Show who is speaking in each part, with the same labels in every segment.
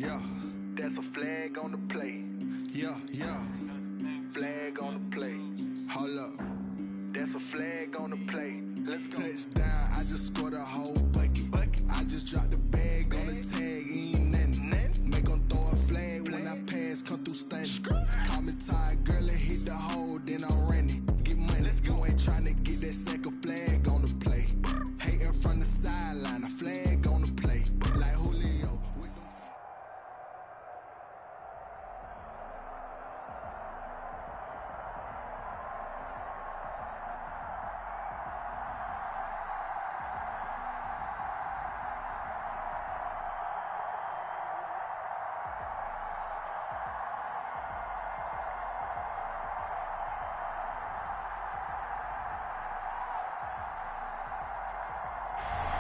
Speaker 1: yeah.
Speaker 2: That's a flag on the play.
Speaker 1: Yeah, yeah.
Speaker 2: Flag on the play.
Speaker 1: Hold up.
Speaker 2: That's a flag on the play. Let's go.
Speaker 1: Touchdown, I just scored a whole bucket. I just dropped the bag on the tag, ain't nothing. Make 'em throw a flag when I pass, come through stunning. Call me tired, girl, and hit the hole, then I'm running. Get money, you ain't tryna get that second flag on the play. Hating from the sideline, a flag on the play. Like Julio.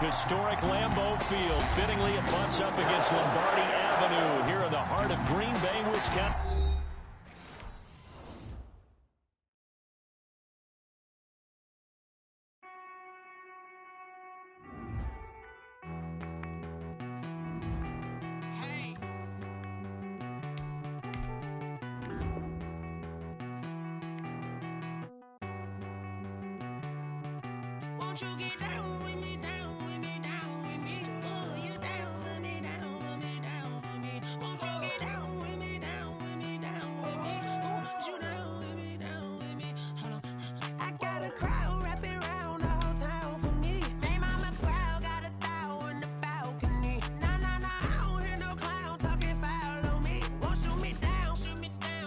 Speaker 3: Historic Lambeau Field. Fittingly, it butts up against Lombardi Avenue here in the heart of Green Bay, Wisconsin.
Speaker 4: Won't you get down with me, down with me, down with me? Oh, you down with me, down with me, down with me. Won't you get down with me, down with me, down with me? Oh, you down with me, down with me? Hold on. I got a crowd wrapping around the whole town for me. Made mama proud, got a thou in the balcony. Nah, nah, nah, I don't hear no clown talking foul on me. Won't shoot me down,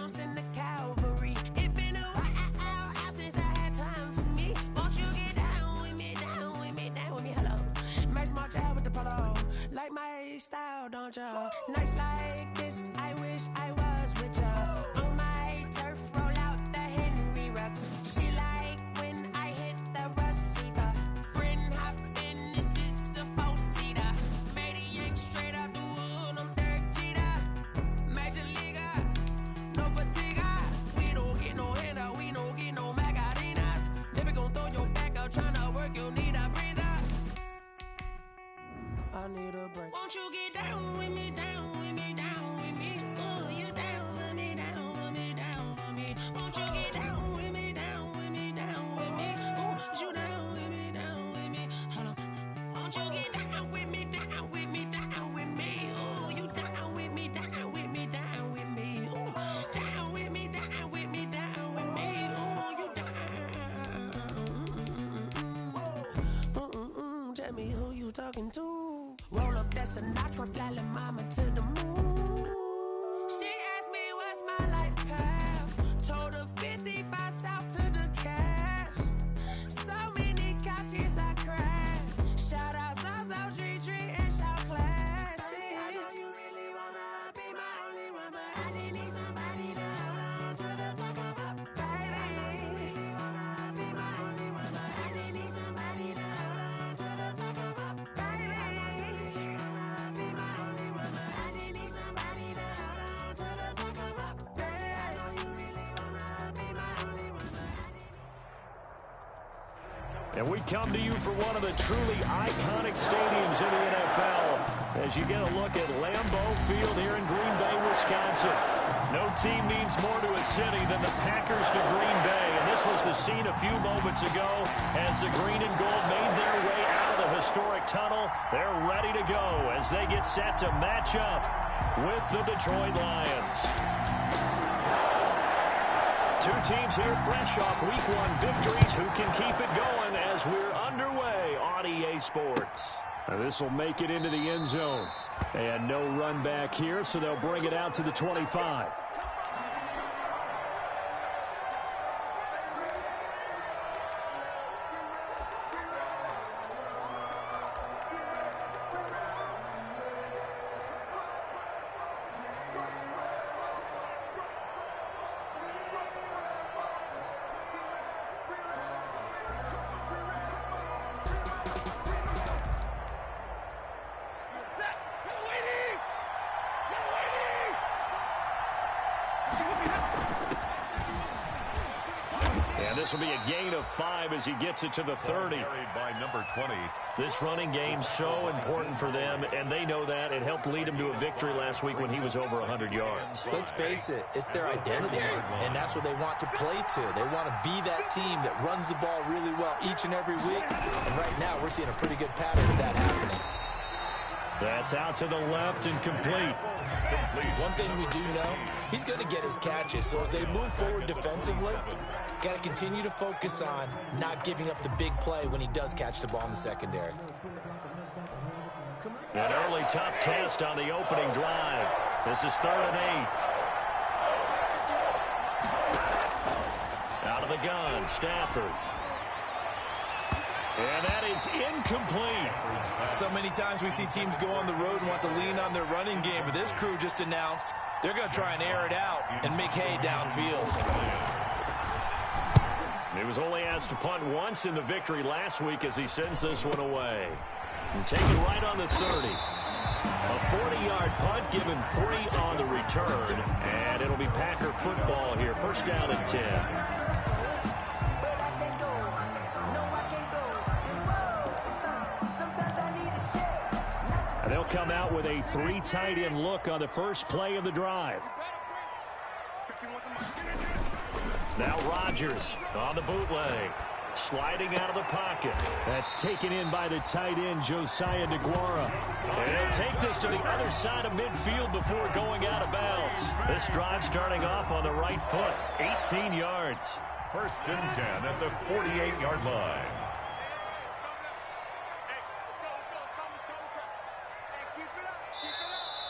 Speaker 4: send the cavalry. It been a while since I had time for me. Won't you get down with me, down with me, down with me? Hello. Max March out with the polo. Like my style, don't ya? Nights like this, I wish I was with ya. On my turf, roll out the Henry Rux. She like when I hit the receiver. Friend hop in, this is a four-seater. Made a yank straight out the wood, I'm Derek Jeter. Major leaguer, no fatigue. We don't get no handout, we don't get no Macarinas. Never gon' throw your back out, tryna work, you need a breather. I need a break. Won't you get down with me, down with me, down with me? Oh, you down with me, down with me, down with me? Won't you get down with me, down with me, down with me? Oh, you down with me, down with me? Hold on. Won't you get down with me, down with me, down with me? Oh, you down with me, down with me, down with me? Oh, down with me, down with me, down with me? Oh, you down. Tell me who you talking to. Roll up that Sinatra, fly la mama to the moon. She asked me what's my life path. Told her 55 south to the cat. So many couches I cried. Shout out Zazo, Tree, and shout classic. I know you really wanna be my only one, but I didn't need somebody to hold on to the sucker up. Baby, I know you really wanna be my only one, but I didn't need somebody to hold on to the sucker up. Baby, I know you really wanna be my only one, but I didn't need somebody to hold on to the sucker up. Baby, I know you really wanna be my only one, but I didn't.
Speaker 3: And we come to you for one of the truly iconic stadiums in the NFL as you get a look at Lambeau Field here in Green Bay, Wisconsin. No team means more to a city than the Packers to Green Bay, and this was the scene a few moments ago as the green and gold made their way out of the historic tunnel. They're ready to go as they get set to match up with the Detroit Lions. Two teams here fresh off Week 1 victories who can keep it going as we're underway on EA Sports. This will make it into the end zone. And no run back here, so they'll bring it out to the 25. this will be a gain of 5 as he gets it to the 30.
Speaker 5: Carried by number 20.
Speaker 3: This running game so important for them, and they know that. It helped lead him to a victory last week when he was over 100 yards.
Speaker 6: Let's face it, it's their identity, and that's what they want to play to. They want to be that team that runs the ball really well each and every week, and right now we're seeing a pretty good pattern of that happening.
Speaker 3: That's out to the left and complete.
Speaker 6: One thing we do know, he's going to get his catches, so as they move forward defensively, got to continue to focus on not giving up the big play when he does catch the ball in the secondary.
Speaker 3: An early tough test on the opening drive. This is 3rd and 8. Out of the gun, Stafford. And that is incomplete.
Speaker 6: So many times we see teams go on the road and want to lean on their running game, but this crew just announced they're going to try and air it out and make hay downfield.
Speaker 3: He was only asked to punt once in the victory last week as he sends this one away. And take it right on the 30. A 40-yard punt, given 3 on the return. And it'll be Packer football here. 1st down and 10. They'll come out with a 3 tight end look on the first play of the drive. Now Rodgers on the bootleg. Sliding out of the pocket. That's taken in by the tight end, Josiah DeGuara. And he'll take this to the other side of midfield before going out of bounds. This drive starting off on the right foot. 18 yards.
Speaker 5: 1st and 10 at the 48-yard line.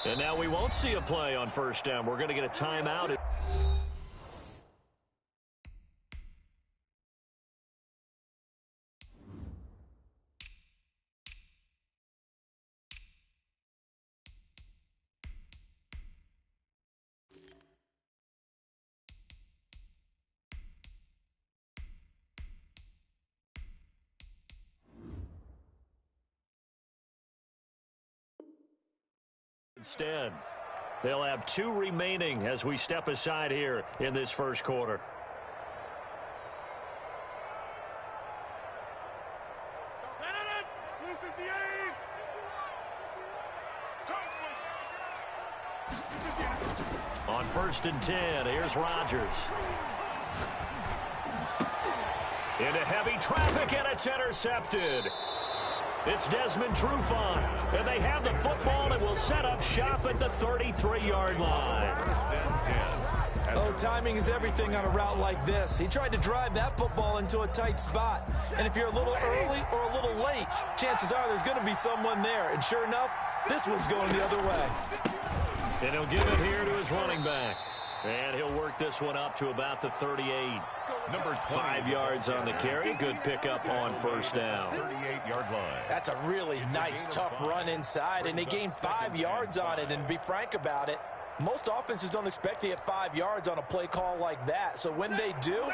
Speaker 3: And now we won't see a play on 1st down. We're going to get a timeout. Instead, they'll have 2 remaining as we step aside here in this first quarter. On 1st and 10, here's Rodgers. Into heavy traffic, and it's intercepted. It's Desmond Trufant, and they have the football and will set up shop at the 33-yard line.
Speaker 5: 1st and 10.
Speaker 6: Oh, timing is everything on a route like this. He tried to drive that football into a tight spot. And if you're a little early or a little late, chances are there's going to be someone there. And sure enough, this one's going the other way.
Speaker 3: And he'll give it here to his running back. And he'll work this one up to about the 38.
Speaker 5: Number
Speaker 3: 5 yards on the carry. Good pickup on 1st down.
Speaker 5: 38-yard line.
Speaker 6: That's a really nice, tough run inside, and they gained 5 yards on it. And to be frank about it, most offenses don't expect to get 5 yards on a play call like that. So when they do,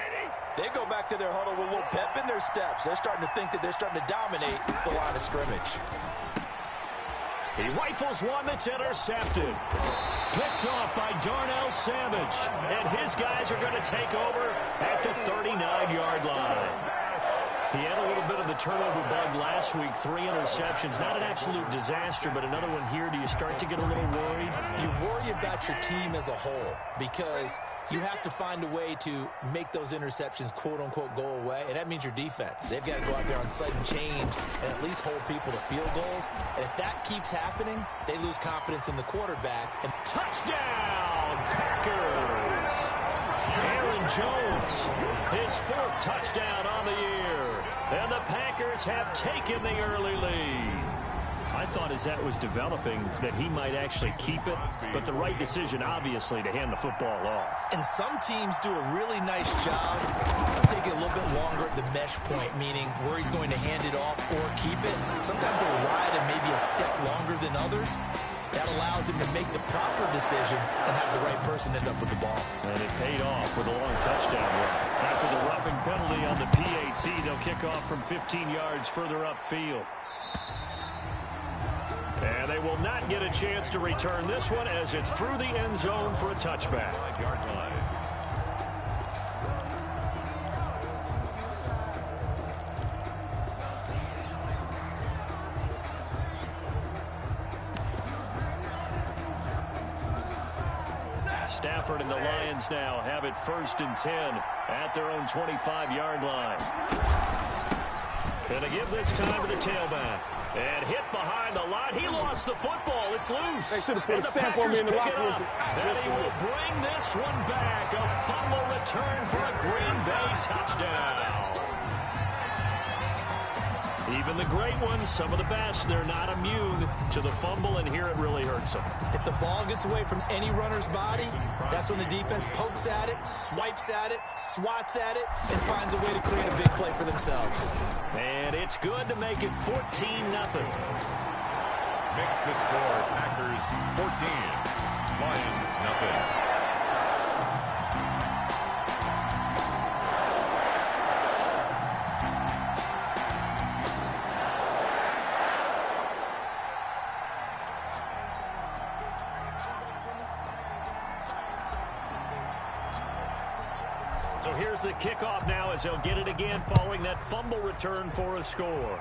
Speaker 6: they go back to their huddle with a little pep in their steps. They're starting to think that they're starting to dominate the line of scrimmage.
Speaker 3: He rifles one that's intercepted. Picked off by Darnell Savage. And his guys are going to take over at the 39-yard line. He had a little bit of the turnover bug last week. 3 interceptions. Not an absolute disaster, but another one here. Do you start to get a little worried?
Speaker 6: You worry about your team as a whole because you have to find a way to make those interceptions, quote-unquote, go away, and that means your defense. They've got to go out there on sudden change and at least hold people to field goals. And if that keeps happening, they lose confidence in the quarterback. And
Speaker 3: touchdown, Packers! Aaron Jones, his 4th touchdown on the year. And the Packers have taken the early lead. I thought as that was developing that he might actually keep it, but the right decision, obviously, to hand the football off.
Speaker 6: And some teams do a really nice job of taking a little bit longer at the mesh point, meaning where he's going to hand it off or keep it. Sometimes they'll ride it maybe a step longer than others. That allows him to make the proper decision and have the right person end up with the ball.
Speaker 3: And it paid off with a long touchdown run. After the roughing penalty on the PAT, they'll kick off from 15 yards further upfield. And they will not get a chance to return this one as it's through the end zone for a touchback.
Speaker 5: 5-yard line.
Speaker 3: Stafford and the Lions now have it 1st and 10 at their own 25-yard line. Gonna give this time to the tailback. And hit behind the line. He lost the football. It's loose.
Speaker 7: They should have put
Speaker 3: and
Speaker 7: a
Speaker 3: the
Speaker 7: stamp on me
Speaker 3: Packers
Speaker 7: in the
Speaker 3: pick
Speaker 7: locker
Speaker 3: it
Speaker 7: room.
Speaker 3: up. And he will bring this one back. A fumble return for a Green Bay touchdown. Even the great ones, some of the best, they're not immune to the fumble, and here it really hurts them.
Speaker 6: If the ball gets away from any runner's body, that's when the defense pokes at it, swipes at it, swats at it, and finds a way to create a big play for themselves.
Speaker 3: And it's good to make it 14-0.
Speaker 5: Makes the score Packers 14, Lions nothing.
Speaker 3: So here's the kickoff now as they'll get it again following that fumble return for a score.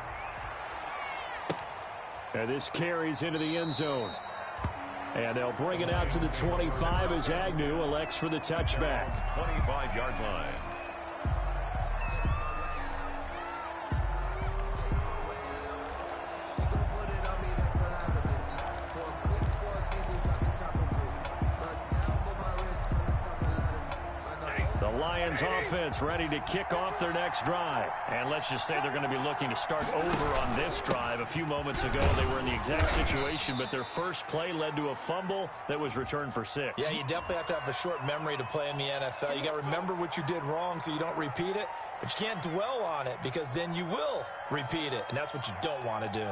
Speaker 3: And this carries into the end zone. And they'll bring it out to the 25 as Agnew elects for the touchback.
Speaker 5: 25-yard line.
Speaker 3: Lions offense ready to kick off their next drive. And let's just say they're going to be looking to start over on this drive. A few moments ago, they were in the exact situation, but their first play led to a fumble that was returned for 6.
Speaker 6: Yeah, you definitely have to have a short memory to play in the NFL. You got to remember what you did wrong so you don't repeat it, but you can't dwell on it because then you will repeat it, and that's what you don't want to do.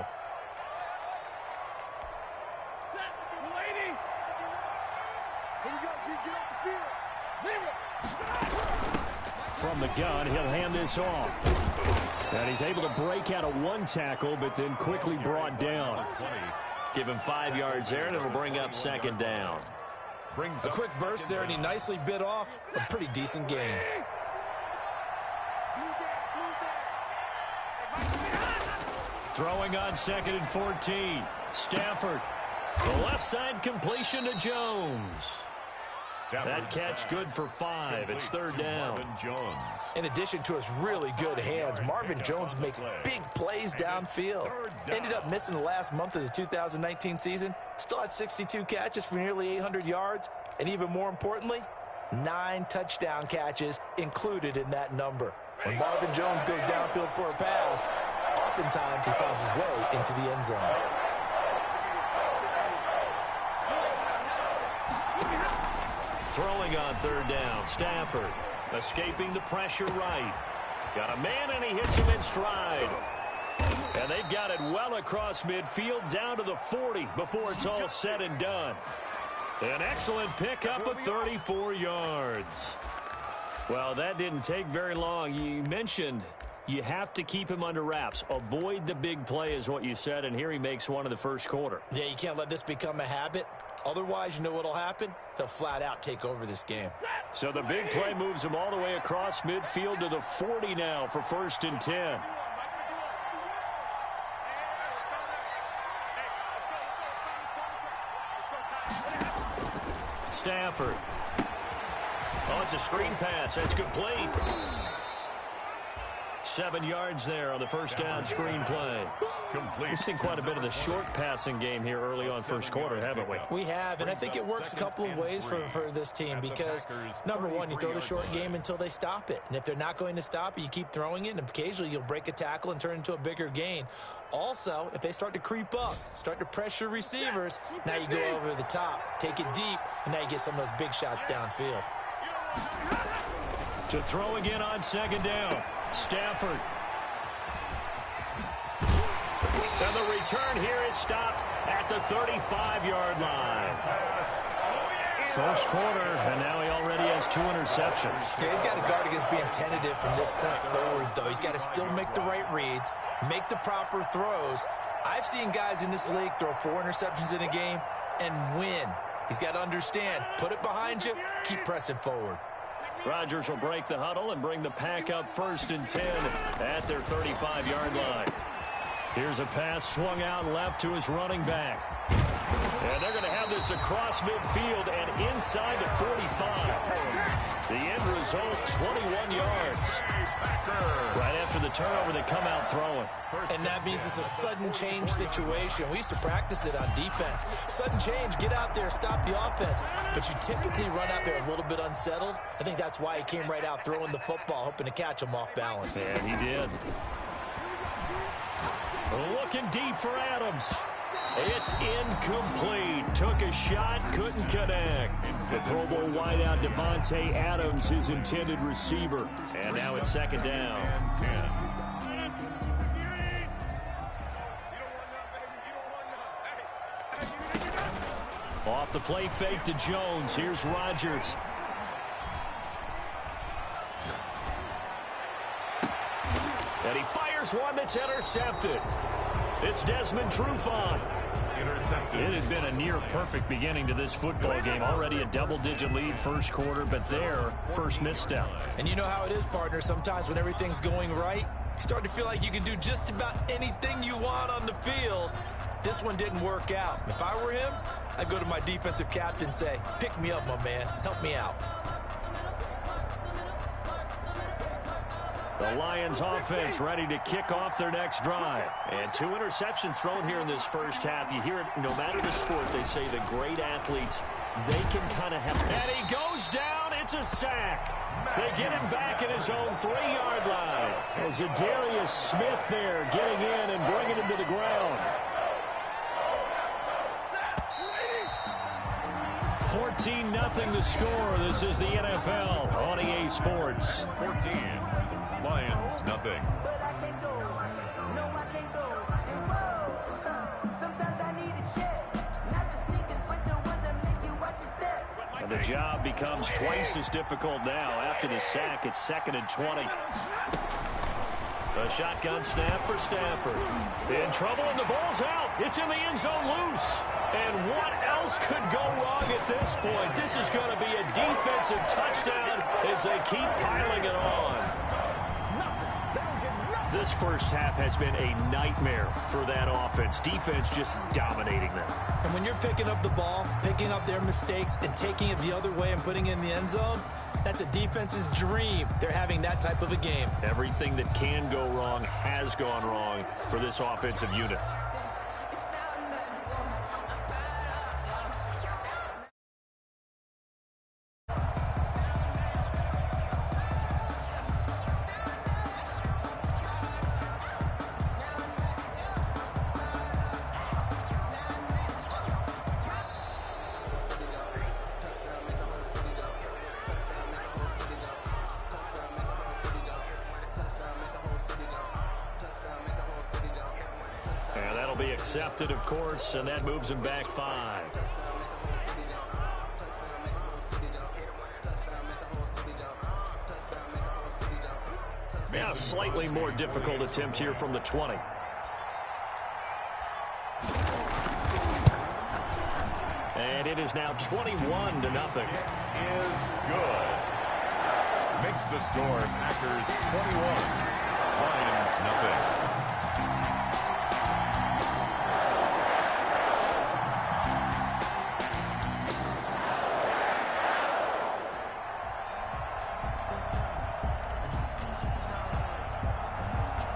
Speaker 3: From the gun, he'll hand this off. And he's able to break out of one tackle, but then quickly brought down. Give him 5 yards there, and it'll bring up 2nd down.
Speaker 6: A quick burst there, and he nicely bit off a pretty decent gain.
Speaker 3: Throwing on 2nd and 14. Stafford. The left side completion to Jones. That catch good for 5. It's 3rd down.
Speaker 6: In addition to his really good hands, Marvin Jones makes big plays downfield. Ended up missing the last month of the 2019 season. Still had 62 catches for nearly 800 yards. And even more importantly, 9 touchdown catches included in that number. When Marvin Jones goes downfield for a pass, oftentimes he finds his way into the end zone.
Speaker 3: Throwing on 3rd down, Stafford escaping the pressure right. Got a man, and he hits him in stride. And they've got it well across midfield down to the 40 before it's all said and done. An excellent pickup of 34 yards. Well, that didn't take very long. You mentioned you have to keep him under wraps. Avoid the big play is what you said, and here he makes one in the first quarter.
Speaker 6: Yeah, you can't let this become a habit. Otherwise, you know what'll happen? He'll flat out take over this game.
Speaker 3: So the big play moves him all the way across midfield to the 40 now for 1st and 10. Stafford. Oh, it's a screen pass. That's complete. 7 yards there on the first down screen play. We've seen quite a bit of the short passing game here early on first quarter, haven't we?
Speaker 6: We have, and I think it works a couple of ways for this team because, number one, you throw the short game until they stop it. And if they're not going to stop it, you keep throwing it, and occasionally you'll break a tackle and turn into a bigger gain. Also, if they start to creep up, start to pressure receivers, now you go over the top, take it deep, and now you get some of those big shots downfield.
Speaker 3: To throw again on 2nd down. Stafford. And the return here is stopped at the 35-yard line. First quarter, and now he already has 2 interceptions.
Speaker 6: Yeah, he's got to guard against being tentative from this point forward, though. He's got to still make the right reads, make the proper throws. I've seen guys in this league throw 4 interceptions in a game and win. He's got to understand, put it behind you, keep pressing forward.
Speaker 3: Rodgers will break the huddle and bring the pack up 1st and 10 at their 35-yard line. Here's a pass swung out left to his running back. And they're going to have this across midfield and inside the 45. The end result, 21 yards. Right after the turnover, they come out throwing.
Speaker 6: And that means it's a sudden change situation. We used to practice it on defense. Sudden change, get out there, stop the offense. But you typically run out there a little bit unsettled. I think that's why he came right out throwing the football, hoping to catch him off balance.
Speaker 3: And he did. Looking deep for Adams. It's incomplete. Took a shot, couldn't connect. The Pro Bowl wideout Devontae Adams, his intended receiver. And now it's second down. Off the play fake to Jones. Here's Rodgers. And he fires one that's intercepted. It's Desmond Trufant.
Speaker 5: Intercepted.
Speaker 3: It had been a near-perfect beginning to this football game. Already a double-digit lead first quarter, but their first misstep.
Speaker 6: And you know how it is, partner. Sometimes when everything's going right, you start to feel like you can do just about anything you want on the field. This one didn't work out. If I were him, I'd go to my defensive captain and say, pick me up, my man. Help me out.
Speaker 3: The Lions offense ready to kick off their next drive. And 2 interceptions thrown here in this first half. You hear it, no matter the sport, they say the great athletes, they can kind of have... And he goes down. It's a sack. They get him back at his own 3-yard line. As Zadarius Smith there getting in and bringing him to the ground. 14-0 the score. This is the NFL on EA Sports.
Speaker 5: 14. Lions, nothing.
Speaker 4: But I can't go. No, I can't go. And whoa, sometimes I need a check. Not the sneakers, but the ones that make you watch your step.
Speaker 3: And the job becomes twice as difficult now. After the sack, it's 2nd and 20. A shotgun snap for Stafford. In trouble, and the ball's out. It's in the end zone loose. And what else could go wrong at this point? This is going to be a defensive touchdown as they keep piling it on. This first half has been a nightmare for that offense. Defense just dominating them.
Speaker 6: And when you're picking up the ball, picking up their mistakes, and taking it the other way and putting it in the end zone, that's a defense's dream. They're having that type of a game.
Speaker 3: Everything that can go wrong has gone wrong for this offensive unit. Accepted, of course, and that moves him back 5. Now, slightly more difficult attempt here from the 20. And it is now 21-0.
Speaker 5: Is good. Makes the score Packers 21. Lions, nothing.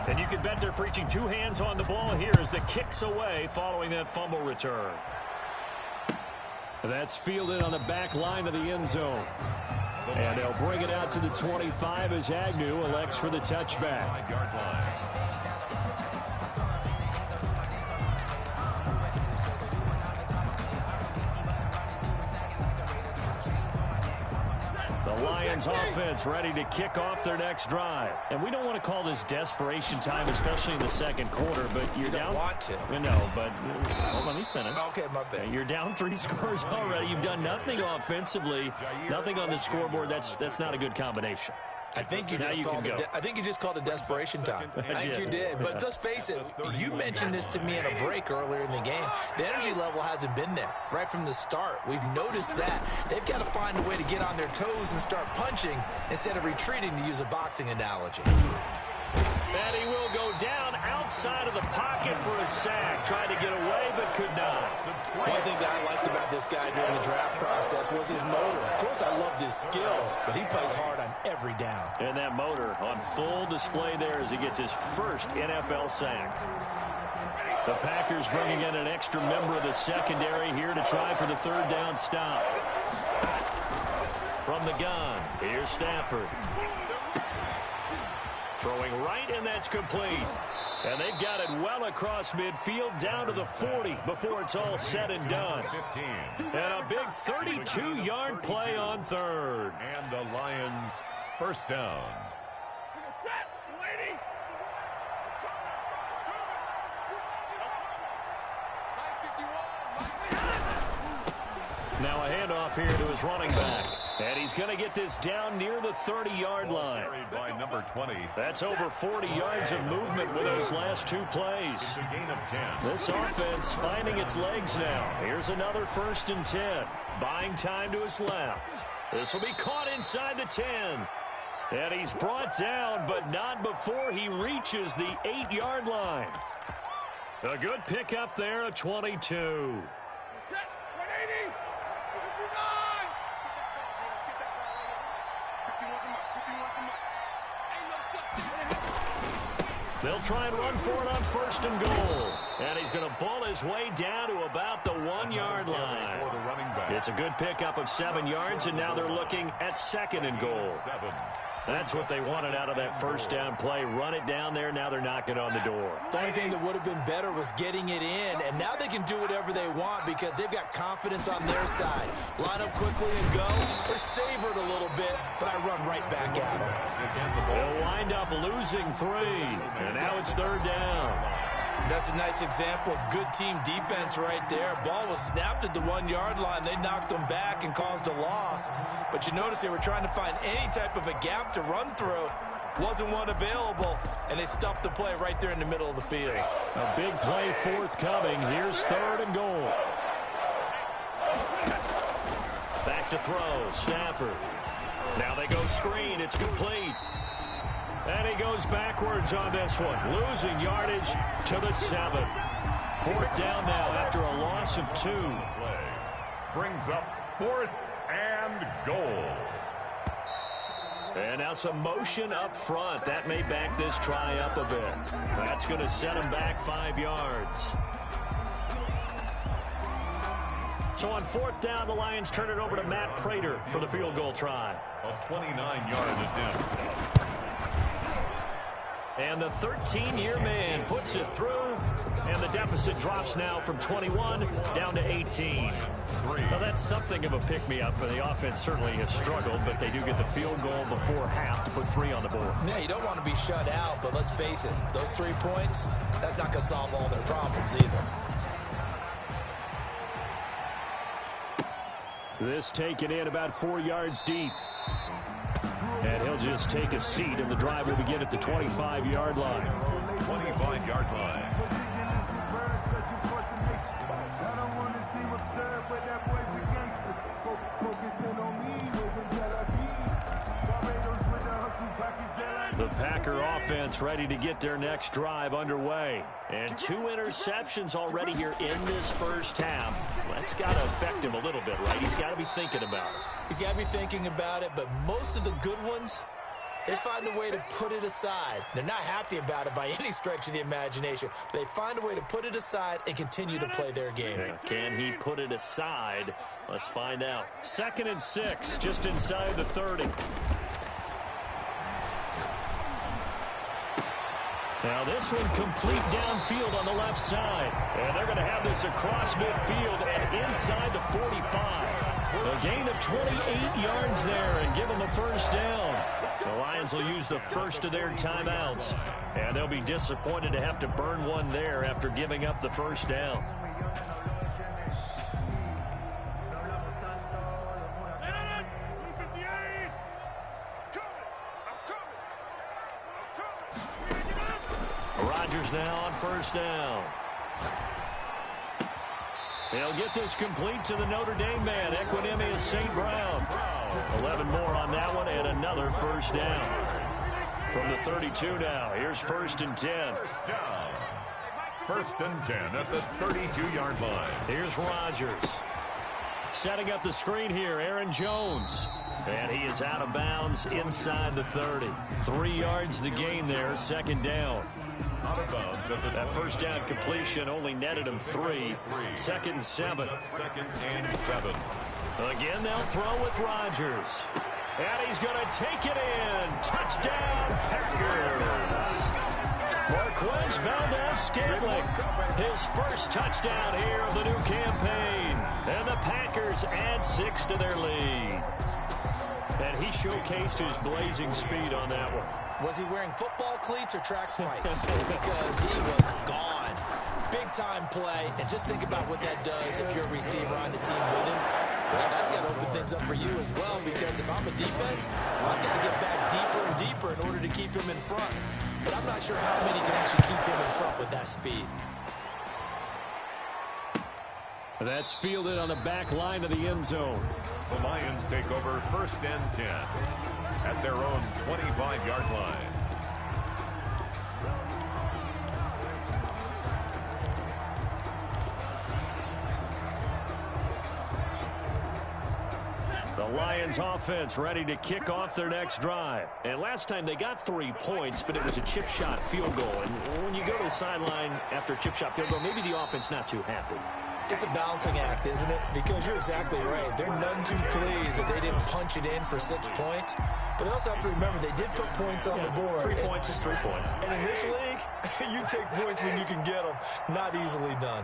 Speaker 3: And you can bet they're preaching 2 hands on the ball here as the kick's away following that fumble return. That's fielded on the back line of the end zone. And they'll bring it out to the 25 as Agnew elects for the touchback.
Speaker 5: 5-yard line.
Speaker 3: Lions offense ready to kick off their next drive. And we don't want to call this desperation time, especially in the second quarter, but you're down.
Speaker 6: Don't want to.
Speaker 3: No, but well, let me finish.
Speaker 6: Okay, my bad.
Speaker 3: You're down 3 scores already. You've done nothing offensively, nothing on the scoreboard. That's not a good combination.
Speaker 6: I think you just called it desperation time. I think you did. But let's face it, you mentioned this to me in a break earlier in the game. The energy level hasn't been there right from the start. We've noticed that. They've got to find a way to get on their toes and start punching instead of retreating, to use a boxing analogy.
Speaker 3: And he will go down outside outside of the pocket for a sack. Tried to get away, but could not.
Speaker 6: One thing that I liked about this guy during the draft process was his motor. Of course, I loved his skills, but he plays hard on every down.
Speaker 3: And that motor on full display there as he gets his first NFL sack. The Packers bringing in an extra member of the secondary here to try for the third down stop. From the gun, here's Stafford. Throwing right, and that's complete. And they've got it well across midfield down to the 40 before it's all said and done.
Speaker 5: 15.
Speaker 3: And a big 32-yard play on third.
Speaker 5: And the Lions first down.
Speaker 3: Now a handoff here to his running back. And he's going to get this down near the 30-yard line.
Speaker 5: Carried by number 20.
Speaker 3: That's over 40 yards of movement with those last two plays.
Speaker 5: It's a gain of 10.
Speaker 3: This offense finding its legs now. Here's another 1st and 10. Buying time to his left. This will be caught inside the 10. And he's brought down, but not before he reaches the 8-yard line. A good pickup there at 22. They'll try and run for it on 1st and goal. And he's going to ball his way down to about the 1-yard line. It's a good pickup of 7 yards, and now they're looking at 2nd and goal. That's what they wanted out of that first down play. Run it down there. Now they're knocking on the door.
Speaker 6: The only thing that would have been better was getting it in, and now they can do whatever they want because they've got confidence on their side. Line up quickly and go, or savor it a little bit, but I run right back at them.
Speaker 3: They'll wind up losing 3, and now it's 3rd down.
Speaker 6: That's a nice example of good team defense right there. Ball was snapped at the 1-yard line. They knocked them back and caused a loss. But you notice they were trying to find any type of a gap to run through. Wasn't one available, and they stuffed the play right there in the middle of the field.
Speaker 3: A big play forthcoming. Here's 3rd and goal. Back to throw. Stafford. Now they go screen. It's complete. And he goes backwards on this one. Losing yardage to the 7. 4th down now after a loss of 2.
Speaker 5: Brings up 4th and goal.
Speaker 3: And now some motion up front. That may back this try up a bit. That's going to set him back 5 yards. So on 4th down, the Lions turn it over to Matt Prater for the field goal try.
Speaker 5: A 29-yard attempt.
Speaker 3: And the 13-year man puts it through, and the deficit drops now from 21 down to 18. Now that's something of a pick-me-up, and the offense certainly has struggled, but they do get the field goal before half to put 3 on the board.
Speaker 6: Yeah, you don't want to be shut out, but let's face it, those 3 points, that's not going to solve all their problems either.
Speaker 3: This taken in about 4 yards deep. And he'll just take a seat, and the drive will begin at the 25-yard line.
Speaker 5: 25-yard line. The Packer offense ready to get their next drive underway. And 2 interceptions already here in this first half. That's got to affect him a little bit, right? He's got to be thinking about it.
Speaker 6: He's got to be thinking about it, but most of the good ones, they find a way to put it aside. They're not happy about it by any stretch of the imagination. They find a way to put it aside and continue to play their game.
Speaker 3: Yeah, can he put it aside? Let's find out. 2nd and 6, just inside the 30. Now this one complete downfield on the left side. And they're going to have this across midfield and inside the 45. A gain of 28 yards there and give them the first down. The Lions will use the first of their timeouts. And they'll be disappointed to have to burn one there after giving up the first down. Rodgers now on 1st down. They'll get this complete to the Notre Dame man, Equinemius St. Brown. 11 more on that one and another first down. From the 32 now, here's 1st and 10.
Speaker 5: First down.
Speaker 3: First and 10 at the 32-yard line.
Speaker 5: Here's Rodgers. Setting up the screen here, Aaron Jones. And he is out of bounds inside the 30. 3 yards the gain there, second down.
Speaker 3: Out of bounds at the
Speaker 5: That first down completion only netted him 3. Second and 7.
Speaker 3: Second and 7.
Speaker 5: Again, they'll throw with Rodgers. And he's going to take it in. Touchdown, Packers. Marquez Valdez-Scantling, his first touchdown here of the new campaign. And the Packers add 6 to their lead. And he showcased his blazing speed on that one.
Speaker 6: Was he wearing football cleats or track spikes? Because he was gone. Big-time play. And just think about what that does if you're a receiver on the team with him. Well, that's got to open things up for you as well, because if I'm a defense, I've got to get back deeper and deeper in order to keep him in front. But I'm not sure how many can actually keep him in front with that speed.
Speaker 5: That's fielded on the back line of the end zone.
Speaker 3: The Lions take over first and 10 at their own 25-yard line.
Speaker 5: The Lions offense ready to kick off their next drive. And last time they got 3 points, but it was a chip shot field goal. And when you go to the sideline after a chip shot field goal, maybe the offense not too happy.
Speaker 6: It's a balancing act, isn't it? Because you're exactly right. They're none too pleased that they didn't punch it in for 6 points. But they also have to remember they did put points on the board.
Speaker 5: 3 points is 3 points.
Speaker 6: And in this league, you take points when you can get them. Not easily done.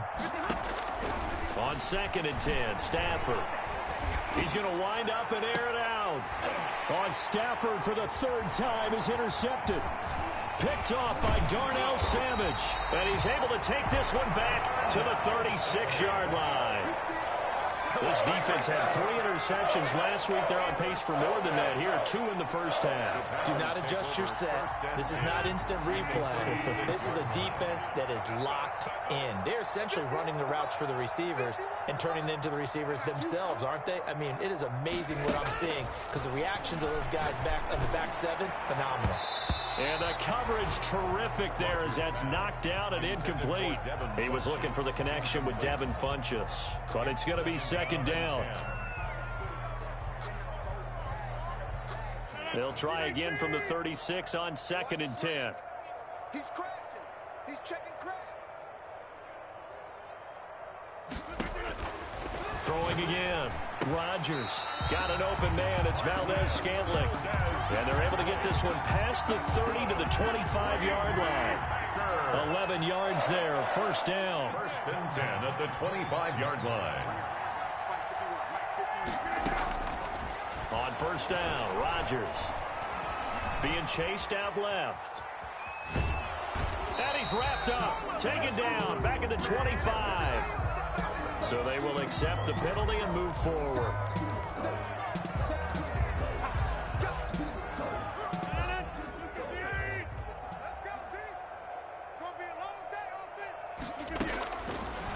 Speaker 5: On second and 10, Stafford. He's going to wind up and air it out. On Stafford for the 3rd time is intercepted. Picked off by Darnell Savage. And he's able to take this one back to the 36-yard line. This defense had 3 interceptions last week. They're on pace for more than that here. 2 in the first half.
Speaker 6: Do not adjust your set. This is not instant replay. This is a defense that is locked in. They're essentially running the routes for the receivers and turning into the receivers themselves, aren't they? I mean, it is amazing what I'm seeing, because the reactions of those guys back in the back 7, phenomenal.
Speaker 5: And the coverage terrific there as that's knocked out and incomplete. He was looking for the connection with Devin Funchess, but it's going to be second down. They'll try again from the 36 on second and 10.
Speaker 2: He's crashing. He's checking crash.
Speaker 5: Throwing again. Rodgers got an open man. It's Valdez-Scantling. And they're able to get this one past the 30 to the 25-yard line. 11 yards there. First down.
Speaker 3: First and 10 at the 25-yard line.
Speaker 5: On first down, Rodgers being chased out left. And he's wrapped up. Taken down. Back at the 25. So they will accept the penalty and move forward.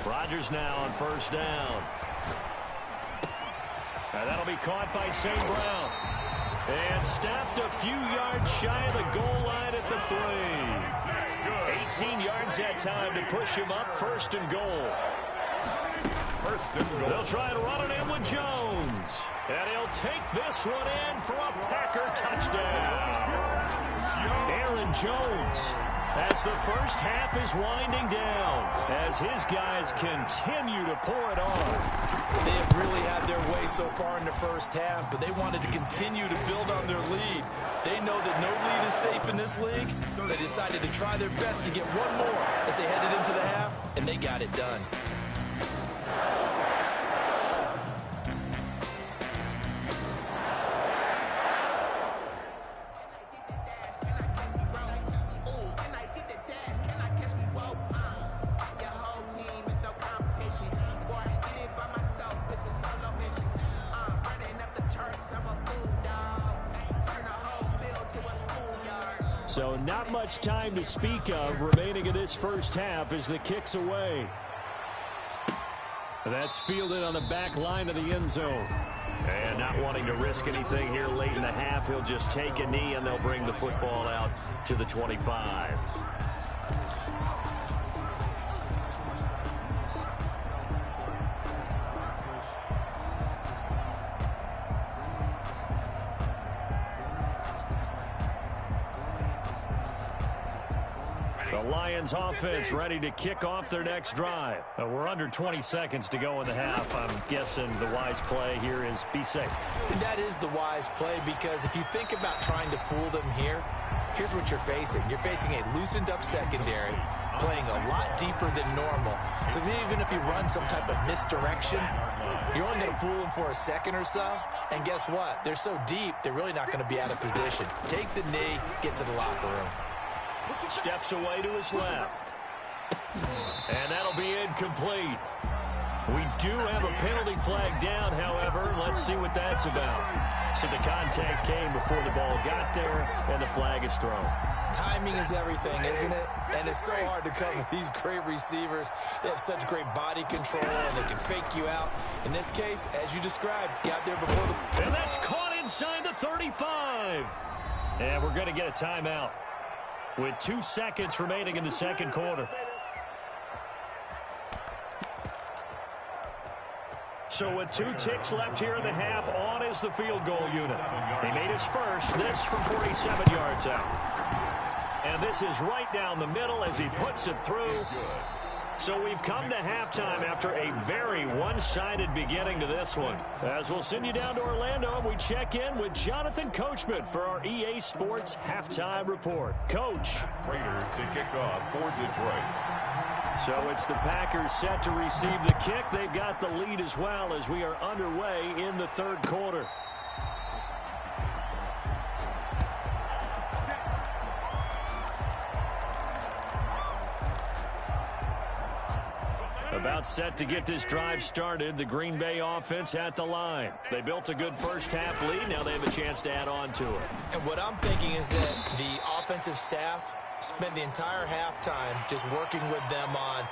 Speaker 5: Rodgers now on first down. And that'll be caught by St. Brown. And snapped a few yards shy of the goal line at the 3. 18 yards that time to push him up, first and goal.
Speaker 3: First and goal.
Speaker 5: They'll try to run it in with Jones. And he'll take this one in for a Packer touchdown. Aaron Jones, as the first half is winding down, as his guys continue to pour it on.
Speaker 6: They have really had their way so far in the first half, but they wanted to continue to build on their lead. They know that no lead is safe in this league, so they decided to try their best to get one more as they headed into the half, and they got it done.
Speaker 5: So not much time to speak of remaining in this first half as the kick's away. That's fielded on the back line of the end zone. And not wanting to risk anything here late in the half, he'll just take a knee and they'll bring the football out to the 25.
Speaker 3: The Lions offense ready to kick off their next drive. We're under 20 seconds to go in the half. I'm guessing the wise play here is be safe.
Speaker 6: And that is the wise play, because if you think about trying to fool them here, here's what you're facing. You're facing a loosened up secondary, playing a lot deeper than normal. So even if you run some type of misdirection, you're only going to fool them for a second or so. And guess what? They're so deep, they're really not going to be out of position. Take the knee, get to the locker room.
Speaker 3: Steps away to his left. And that'll be incomplete. We do have a penalty flag down, however. Let's see what that's about. So the contact came before the ball got there, and the flag is thrown.
Speaker 6: Timing is everything, isn't it? And it's so hard to cover these great receivers. They have such great body control, and they can fake you out. In this case, as you described, got there before the...
Speaker 3: And that's caught inside the 35. And we're going to get a timeout with 2 seconds remaining in the second quarter. So with 2 ticks left here in the half, on is the field goal unit. He made his first, this from 47 yards out. And this is right down the middle as he puts it through. So we've come to halftime after a very one-sided beginning to this one. As we'll send you down to Orlando, we check in with Jonathan Coachman for our EA Sports Halftime Report. Coach.
Speaker 7: Raiders to kick off for Detroit.
Speaker 3: So it's the Packers set to receive the kick. They've got the lead as well as we are underway in the third quarter. About set to get this drive started, the Green Bay offense at the line. They built a good first half lead. Now they have a chance to add on to it.
Speaker 6: And what I'm thinking is that the offensive staff spent the entire halftime just working with them on,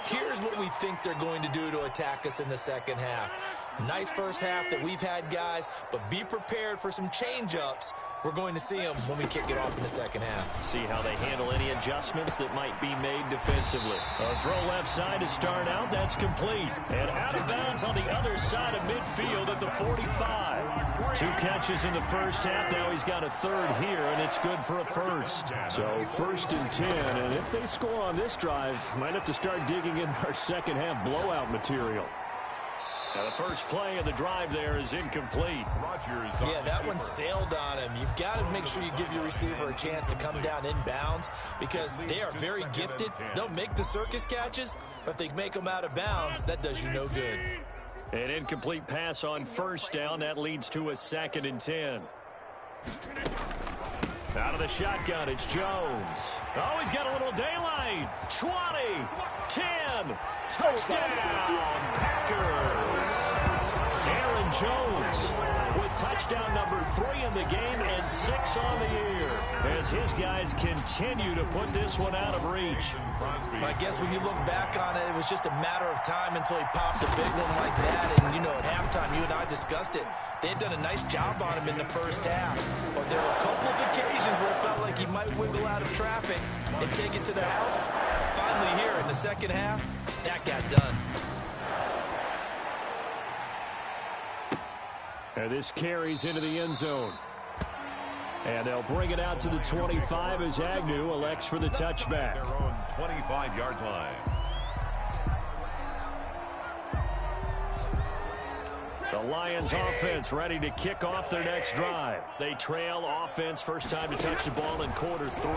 Speaker 6: here's what we think they're going to do to attack us in the second half. Nice first half that we've had, guys, but be prepared for some change-ups. We're going to see them when we kick it off in the second half.
Speaker 3: See how they handle any adjustments that might be made defensively. A throw left side to start out. That's complete. And out of bounds on the other side of midfield at the 45. 2 catches in the first half. Now he's got a third here, and it's good for a first.
Speaker 5: So 1st and 10, and if they score on this drive, might have to start digging in our second half blowout material.
Speaker 3: Now the first play of the drive there is incomplete.
Speaker 6: Yeah, that one sailed on him. You've got to make sure you give your receiver a chance to come down in bounds because they are very gifted. They'll make the circus catches, but if they make them out of bounds, that does you no good.
Speaker 3: An incomplete pass on first down. That leads to a 2nd and 10. Out of the shotgun, it's Jones. Oh, he's got a little daylight. 20, 10, touchdown, Packers. Aaron Jones with touchdown number 3 in the game and 6 on the year as his guys continue to put this one out of reach.
Speaker 6: I guess when you look back on it, it was just a matter of time until he popped a big one like that. And, you know, at halftime, you and I discussed it. They had done a nice job on him in the first half. But there were a couple of occasions where it felt like he might wiggle out of traffic and take it to the house. Finally here in the second half, that got done.
Speaker 5: And this carries into the end zone. And they'll bring it out to the 25 as Agnew elects for the touchback.
Speaker 7: Their own 25-yard line.
Speaker 3: The Lions offense ready to kick off their next drive. They trail offense, first time to touch the ball in quarter 3,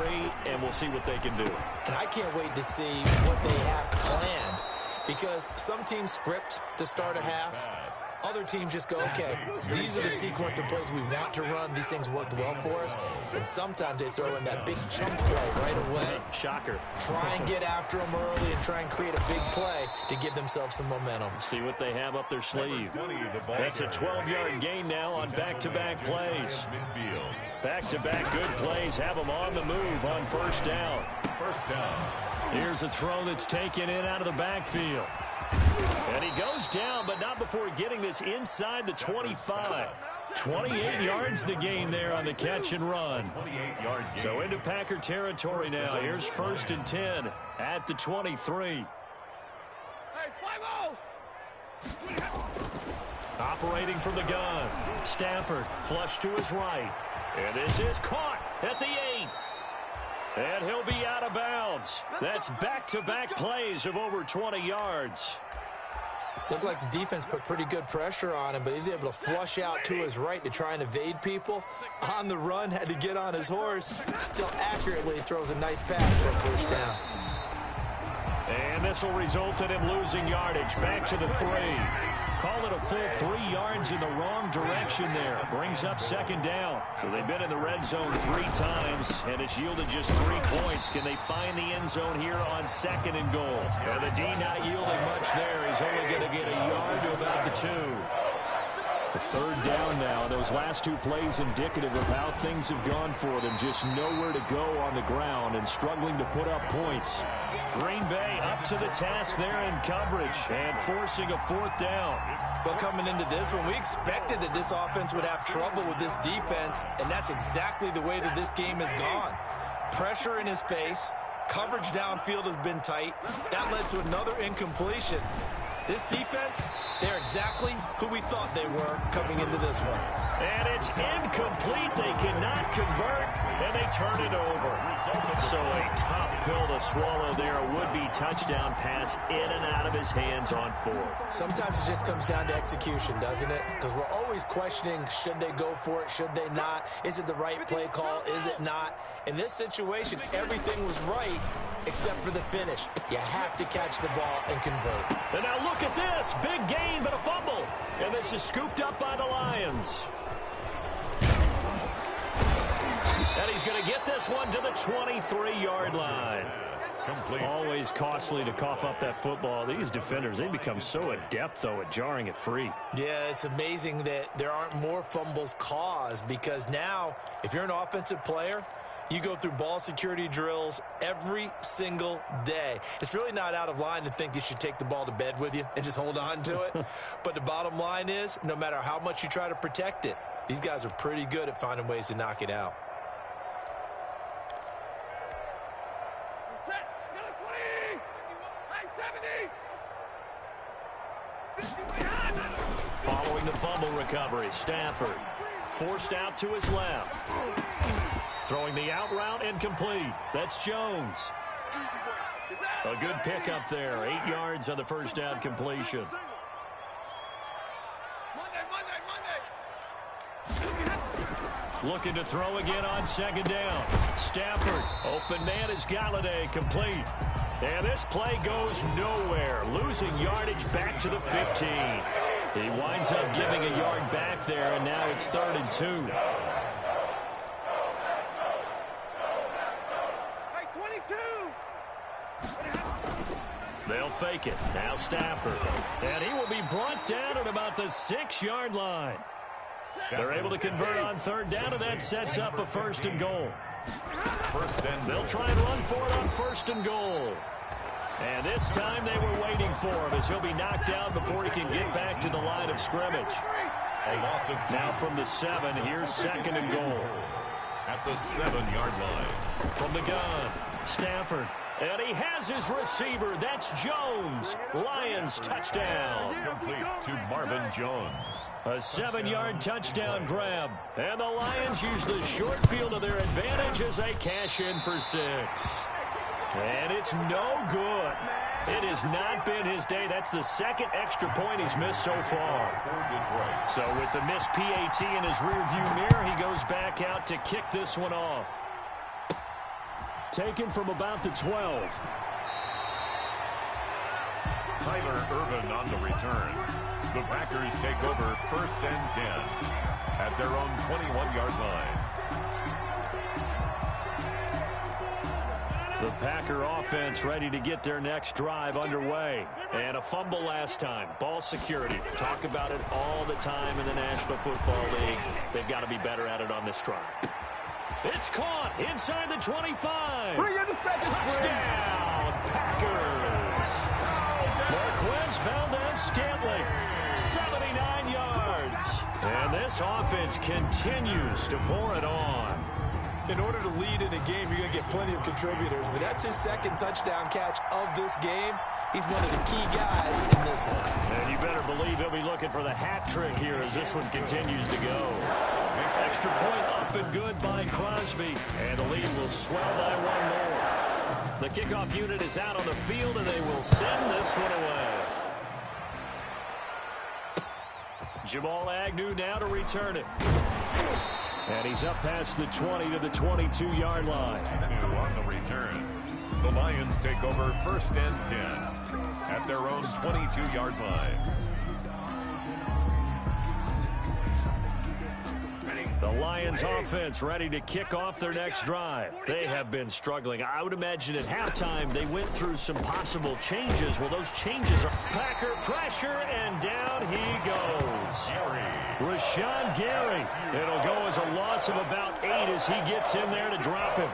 Speaker 3: and we'll see what they can do.
Speaker 6: And I can't wait to see what they have planned because some teams script to start a half. Other teams just go, okay, these are the sequence of plays we want to run. These things worked well for us. And sometimes they throw in that big chunk play right away.
Speaker 3: Shocker.
Speaker 6: Try and get after them early and try and create a big play to give themselves some momentum.
Speaker 3: See what they have up their sleeve. That's a 12-yard gain now on back-to-back plays. Back-to-back good plays have them on the move on first down. Here's a throw that's taken in out of the backfield. And he goes down, but not before getting this inside the 25. 28 yards the gain there on the catch and run. So into Packer territory now. Here's 1st and 10 at the 23. Operating from the gun. Stafford flush to his right. And this is caught at the 8. And he'll be out of bounds. That's back-to-back plays of over 20 yards.
Speaker 6: Looked like the defense put pretty good pressure on him, but he's able to flush out to his right to try and evade people. On the run, had to get on his horse. Still accurately throws a nice pass for a first down.
Speaker 3: And this will result in him losing yardage. Back to the 3. Call it a full 3 yards in the wrong direction there. Brings up second down. So they've been in the red zone 3 times, and it's yielded just 3 points. Can they find the end zone here on second and goal? And the D not yielding much there. He's only going to get a yard to about the 2. The third down now. Those last 2 plays indicative of how things have gone for them. Just nowhere to go on the ground and struggling to put up points. Green Bay up to the task there in coverage and forcing a 4th down.
Speaker 6: Well, coming into this one, we expected that this offense would have trouble with this defense, and that's exactly the way that this game has gone. Pressure in his face. Coverage downfield has been tight. That led to another incompletion. This defense, they're exactly who we thought they were coming into this one.
Speaker 3: And it's incomplete. They cannot convert, and they turn it over. So a tough pill to swallow there. A would-be touchdown pass in and out of his hands on 4th.
Speaker 6: Sometimes it just comes down to execution, doesn't it? Because we're always questioning, should they go for it, should they not? Is it the right play call, is it not? In this situation, everything was right except for the finish. You have to catch the ball and convert.
Speaker 3: And now look at this. Big gain, but a fumble. And this is scooped up by the Lions. And he's going to get this one to the 23-yard line. Complete. Always costly to cough up that football. These defenders, they become so adept, though, at jarring it free.
Speaker 6: Yeah, it's amazing that there aren't more fumbles caused, because now, if you're an offensive player, you go through ball security drills every single day. It's really not out of line to think you should take the ball to bed with you and just hold on to it. But the bottom line is, no matter how much you try to protect it, these guys are pretty good at finding ways to knock it out.
Speaker 3: Following the fumble recovery, Stafford forced out to his left. Throwing the out route incomplete. That's Jones. A good pickup there. 8 yards on the first down completion. Looking to throw again on second down. Stafford, open man is Galladay, complete. And this play goes nowhere. Losing yardage back to the 15. He winds up giving a yard back there, and now it's 3rd and 2. They'll fake it. Now Stafford. And he will be brought down at about the 6-yard line. They're able to convert on 3rd down, and that sets up a 1st and goal. They'll try and run for it on 1st and goal. And this time they were waiting for him, as he'll be knocked down before he can get back to the line of scrimmage. Now from the 7, here's 2nd and goal.
Speaker 7: At the 7-yard line.
Speaker 3: From the gun, Stafford. And he has his receiver. That's Jones. Lions touchdown.
Speaker 7: Complete to Marvin Jones.
Speaker 3: A 7-yard touchdown grab. And the Lions use the short field to their advantage as they cash in for 6. And it's no good. It has not been his day. That's the 2nd extra point he's missed so far. So with the missed PAT in his rearview mirror, he goes back out to kick this one off. Taken from about the 12.
Speaker 7: Tyler Ervin on the return. The Packers take over 1st and 10 at their own 21-yard line.
Speaker 3: The Packer offense ready to get their next drive underway. And a fumble last time. Ball security. Talk about it all the time in the National Football League. They've got to be better at it on this drive. It's caught inside the 25. Touchdown, Packers. Marquez Valdez-Scantling, 79 yards. And this offense continues to pour it on.
Speaker 6: In order to lead in a game, you're going to get plenty of contributors, but that's his 2nd touchdown catch of this game. He's one of the key guys in this one.
Speaker 3: And you better believe he'll be looking for the hat trick here as this one continues to go. Extra point up up and good by Crosby. And the lead will swell by one more. The kickoff unit is out on the field, and they will send this one away. Jamal Agnew now to return it. And he's up past the 20 to the 22-yard line.
Speaker 7: Agnew on the return. The Lions take over 1st and 10 at their own 22-yard line.
Speaker 3: The Lions offense ready to kick off their next drive. They have been struggling. I would imagine at halftime they went through some possible changes. Well, those changes are Packer pressure, and down he goes. Rashawn Gary. It'll go as a loss of about 8 as he gets in there to drop him.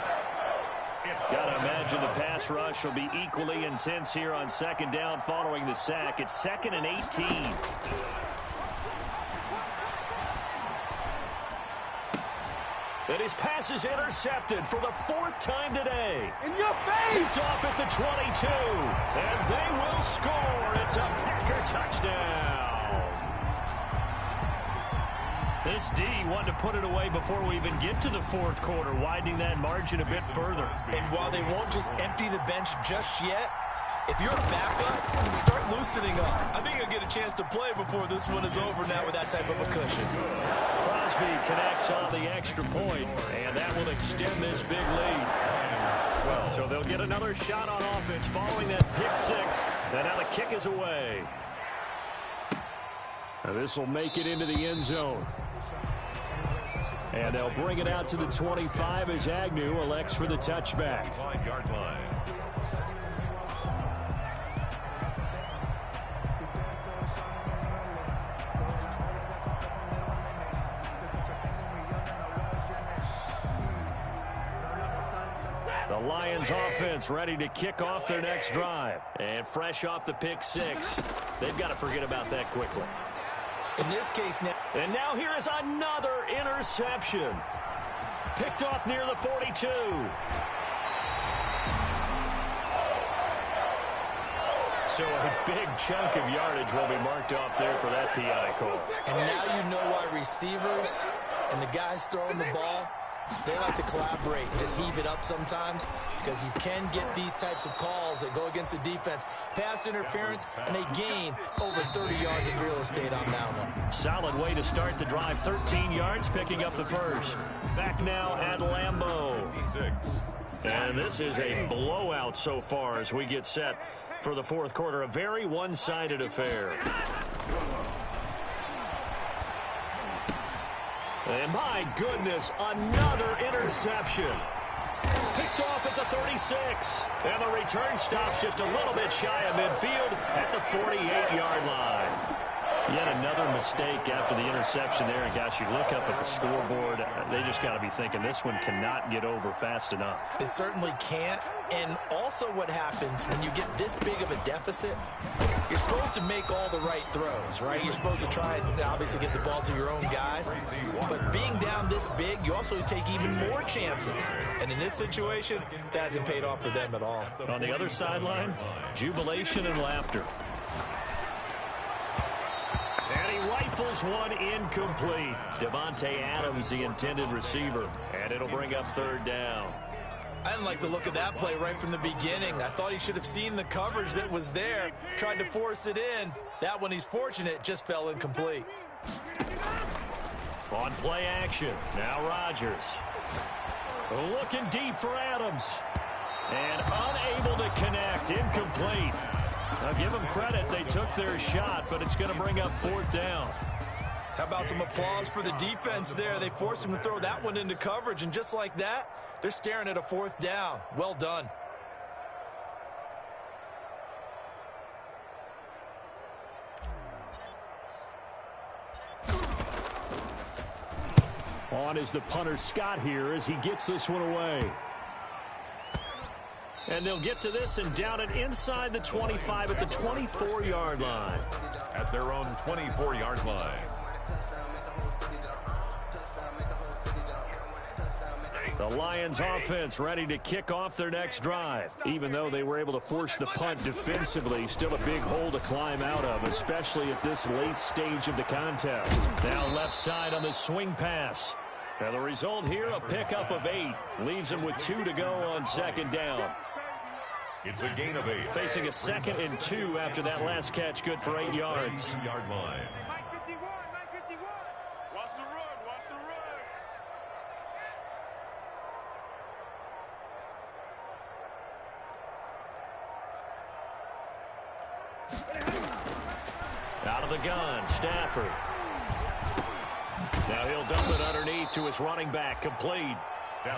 Speaker 3: Got to imagine the pass rush will be equally intense here on 2nd down following the sack. It's 2nd and 18. And his pass is intercepted for the 4th time today.
Speaker 2: In your face!
Speaker 3: Picked off at the 22. And they will score. It's a Packer touchdown. This D wanted to put it away before we even get to the 4th quarter, widening that margin a bit further.
Speaker 6: And while they won't just empty the bench just yet, if you're a backup, start loosening up. I think you'll get a chance to play before this one is over now with that type of a cushion.
Speaker 3: Crosby connects on the extra point, and that will extend this big lead. So they'll get another shot on offense following that pick 6. And now the kick is away. This will make it into the end zone. And they'll bring it out to the 25 as Agnew elects for the touchback.
Speaker 7: 5-yard line.
Speaker 3: The Lions offense ready to kick off their next drive. And fresh off the pick 6. They've got to forget about that quickly.
Speaker 6: In this case now.
Speaker 3: And now here is another interception. Picked off near the 42. So a big chunk of yardage will be marked off there for that PI call.
Speaker 6: And now you know why receivers and the guys throwing the ball, they like to collaborate and just heave it up sometimes, because you can get these types of calls that go against the defense. Pass interference, and they gain over 30 yards of real estate on that one.
Speaker 3: Solid way to start the drive. 13 yards, picking up the first. Back now at Lambeau.
Speaker 7: 56.
Speaker 3: And this is a blowout so far as we get set for the 4th quarter. A very one-sided affair. And my goodness, another interception. Picked off at the 36. And the return stops just a little bit shy of midfield at the 48-yard line. Yet another mistake after the interception there. And gosh, you look up at the scoreboard, they just got to be thinking this one cannot get over fast enough.
Speaker 6: It certainly can't. And also what happens when you get this big of a deficit, you're supposed to make all the right throws, right? You're supposed to try and obviously get the ball to your own guys. But being down this big, you also take even more chances. And in this situation, that hasn't paid off for them at all.
Speaker 3: On the other sideline, jubilation and laughter. And he rifles one incomplete. Devontae Adams, the intended receiver. And it'll bring up 3rd down.
Speaker 6: I didn't like the look of that play right from the beginning. I thought he should have seen the coverage that was there, tried to force it in. That one, he's fortunate, just fell incomplete.
Speaker 3: On play action, now Rodgers. Looking deep for Adams. And unable to connect, incomplete. Now give them credit, they took their shot, but it's going to bring up 4th down.
Speaker 6: How about some applause for the defense there? They forced him to throw that one into coverage, and just like that, they're staring at a 4th down. Well done.
Speaker 3: On is the punter Scott here as he gets this one away. And they'll get to this and down it inside the 25 at the 24-yard line.
Speaker 7: At their own 24-yard line.
Speaker 3: The Lions offense ready to kick off their next drive. Even though they were able to force the punt defensively, still a big hole to climb out of, especially at this late stage of the contest. Now left side on the swing pass.
Speaker 5: Now the result here, a pickup of 8. Leaves him with 2 to go on second down.
Speaker 7: It's a gain of 8.
Speaker 5: Facing a 2nd and 2 after that last catch, good for 8 yards.
Speaker 7: 8-yard line.
Speaker 2: Watch the run, watch the run.
Speaker 5: Out of the gun, Stafford. Now he'll dump it underneath to his running back, complete.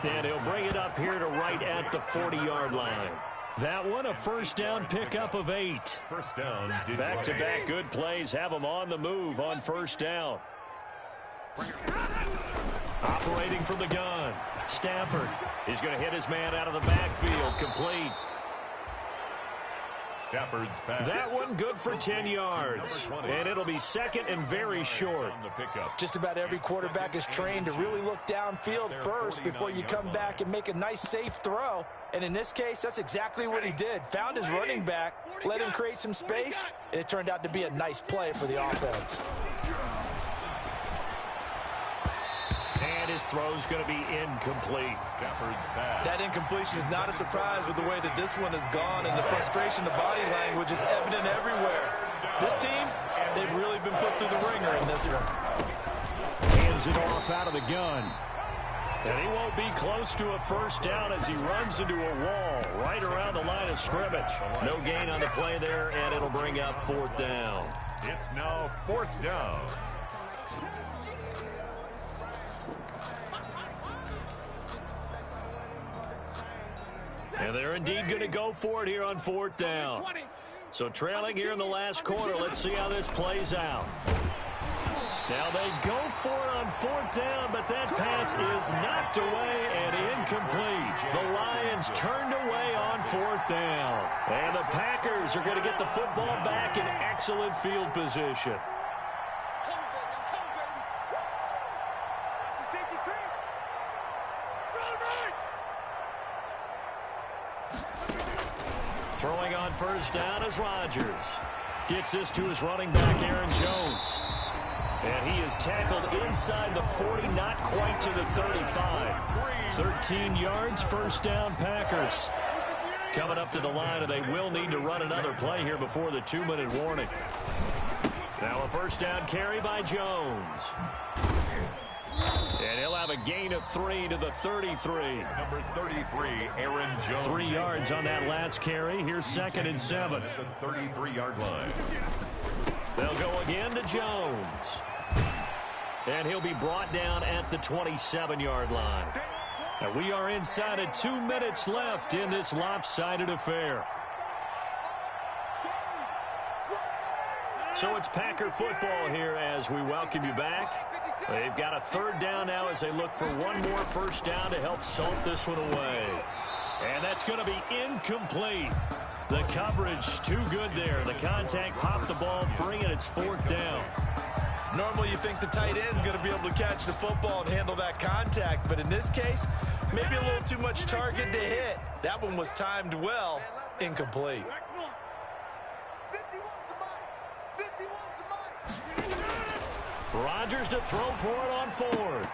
Speaker 5: And he'll bring it up here to right at the 40-yard line. That one, a first down pickup of 8.
Speaker 7: First down.
Speaker 5: Back-to-back good plays have him on the move on first down. Operating from the gun, Stafford. He's going to hit his man out of the backfield, complete.
Speaker 7: Stafford's pass.
Speaker 5: That one good for 10 yards. And it'll be 2nd and very short.
Speaker 6: Just about every quarterback is trained to really look downfield first before you come back and make a nice, safe throw. And in this case, that's exactly what he did. Found his running back, let him create some space, and it turned out to be a nice play for the offense.
Speaker 5: And his throw's going to be incomplete.
Speaker 7: Stafford's pass.
Speaker 6: That incompletion is not a surprise with the way that this one has gone, and the frustration, the body language is evident everywhere. This team, they've really been put through the ringer in this one.
Speaker 5: Hands it off out of the gun. And he won't be close to a first down as he runs into a wall right around the line of scrimmage. No gain on the play there, and it'll bring up 4th down.
Speaker 7: It's now 4th down.
Speaker 5: And they're indeed going to go for it here on 4th down. So trailing here in the last quarter, let's see how this plays out. Now they go for it on 4th down, but that pass is knocked away and incomplete. The Lions turned away on 4th down. And the Packers are going to get the football back in excellent field position. Throwing on first down is Rodgers. Gets this to his running back, Aaron Jones. And he is tackled inside the 40, not quite to the 35. 13 yards, first down, Packers. Coming up to the line, and they will need to run another play here before the 2-minute warning. Now a first down carry by Jones. And he'll have a gain of 3 to the 33.
Speaker 7: Number 33, Aaron Jones.
Speaker 5: 3 yards on that last carry. Here's 2nd and 7.
Speaker 7: At the 33-yard line.
Speaker 5: They'll go again to Jones. And he'll be brought down at the 27-yard line. And we are inside of 2 minutes left in this lopsided affair. So it's Packer football here as we welcome you back. They've got a 3rd down now as they look for one more first down to help salt this one away. And that's going to be incomplete. The coverage too good there. The contact popped the ball free, and it's 4th down.
Speaker 6: Normally you think the tight end's going to be able to catch the football and handle that contact, but in this case, maybe a little too much target to hit. That one was timed well, incomplete.
Speaker 5: Rodgers to throw for it on 4th.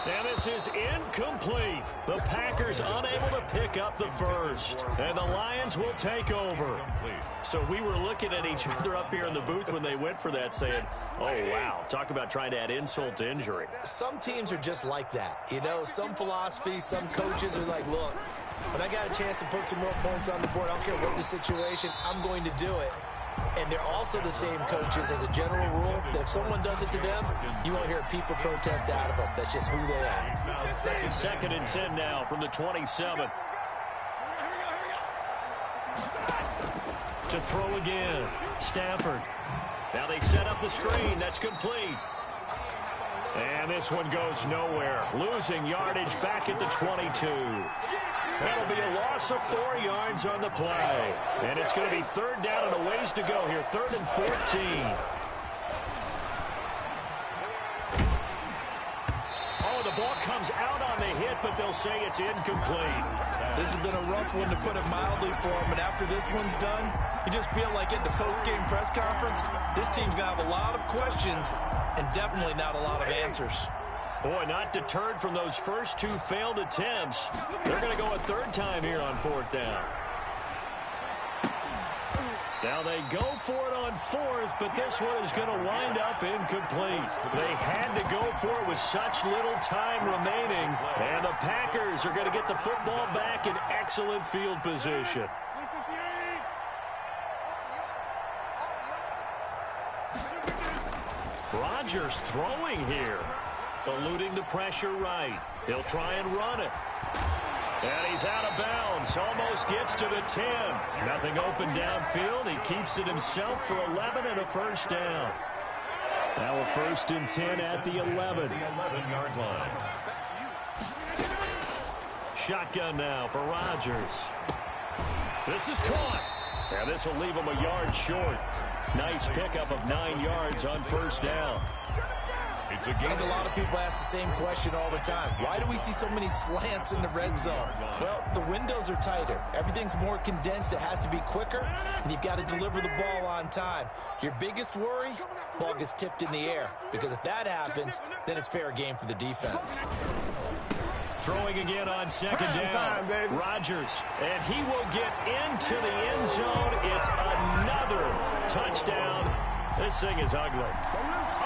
Speaker 5: And this is incomplete. The Packers unable to pick up the first. And the Lions will take over. So we were looking at each other up here in the booth when they went for that saying, oh, wow, talk about trying to add insult to injury.
Speaker 6: Some teams are just like that. You know, some philosophies, some coaches are like, look, when I got a chance to put some more points on the board, I don't care what the situation, I'm going to do it. And they're also the same coaches as a general rule that if someone does it to them, you won't hear people protest out of them. That's just who they are.
Speaker 5: 2nd and 10 now from the 27. To throw again, Stafford. Now they set up the screen. That's complete. And this one goes nowhere. Losing yardage back at the 22. That'll be a loss of 4 yards on the play. And it's going to be 3rd down and a ways to go here. 3rd and 14. Oh, the ball comes out on the hit, but they'll say it's incomplete.
Speaker 6: This has been a rough one, to put it mildly, for him. And after this one's done, you just feel like at the post-game press conference, this team's going to have a lot of questions and definitely not a lot of answers.
Speaker 5: Boy, not deterred from those first two failed attempts. They're going to go a third time here on fourth down. Now they go for it on fourth, but this one is going to wind up incomplete. They had to go for it with such little time remaining, and the Packers are going to get the football back in excellent field position. Rodgers throwing here, eluding the pressure right. He'll try and run it. And he's out of bounds, almost gets to the 10. Nothing open downfield. He keeps it himself for 11 and a first down. Now a 1st and 10 at the 11.
Speaker 7: The 11-yard line.
Speaker 5: Shotgun now for Rodgers. This is caught. And this will leave him a yard short. Nice pickup of 9 yards on first down.
Speaker 7: It's a game.
Speaker 6: And a lot of people ask the same question all the time. Why do we see so many slants in the red zone? Well, the windows are tighter. Everything's more condensed. It has to be quicker, and you've got to deliver the ball on time. Your biggest worry? Ball gets tipped in the air, because if that happens, then it's fair game for the defense.
Speaker 5: Throwing again on second down. Rodgers, and he will get into the end zone. It's another touchdown. This thing is ugly.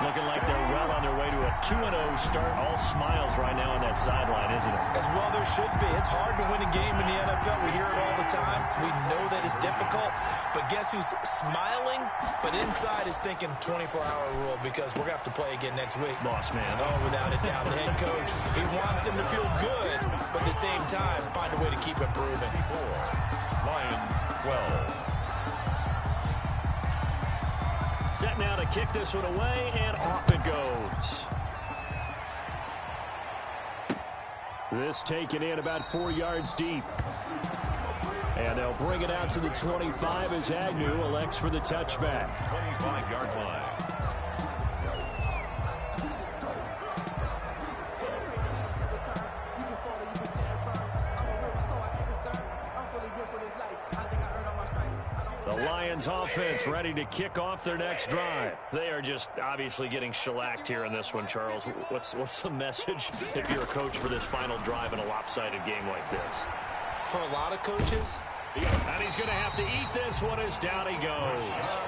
Speaker 5: Looking like they're well on their way to a 2-0 start. All smiles right now on that sideline, isn't it?
Speaker 6: As well there should be. It's hard to win a game in the NFL. We hear it all the time. We know that it's difficult. But guess who's smiling? But inside is thinking 24-hour rule, because we're going to have to play again next week.
Speaker 5: Boss man.
Speaker 6: Oh, without a doubt. The head coach, he wants them to feel good, but at the same time, find a way to keep improving.
Speaker 7: Lions 12.
Speaker 5: Set now to kick this one away, and off it goes. This taken in about 4 yards deep. And they'll bring it out to the 25 as Agnew elects for the touchback.
Speaker 7: 25-yard line. The
Speaker 5: Lions offense ready to kick off their next drive. They are just obviously getting shellacked here in this one, Charles. What's the message if you're a coach for this final drive in a lopsided game like this?
Speaker 6: For a lot of coaches,
Speaker 5: And he's going to have to eat this one as down he goes.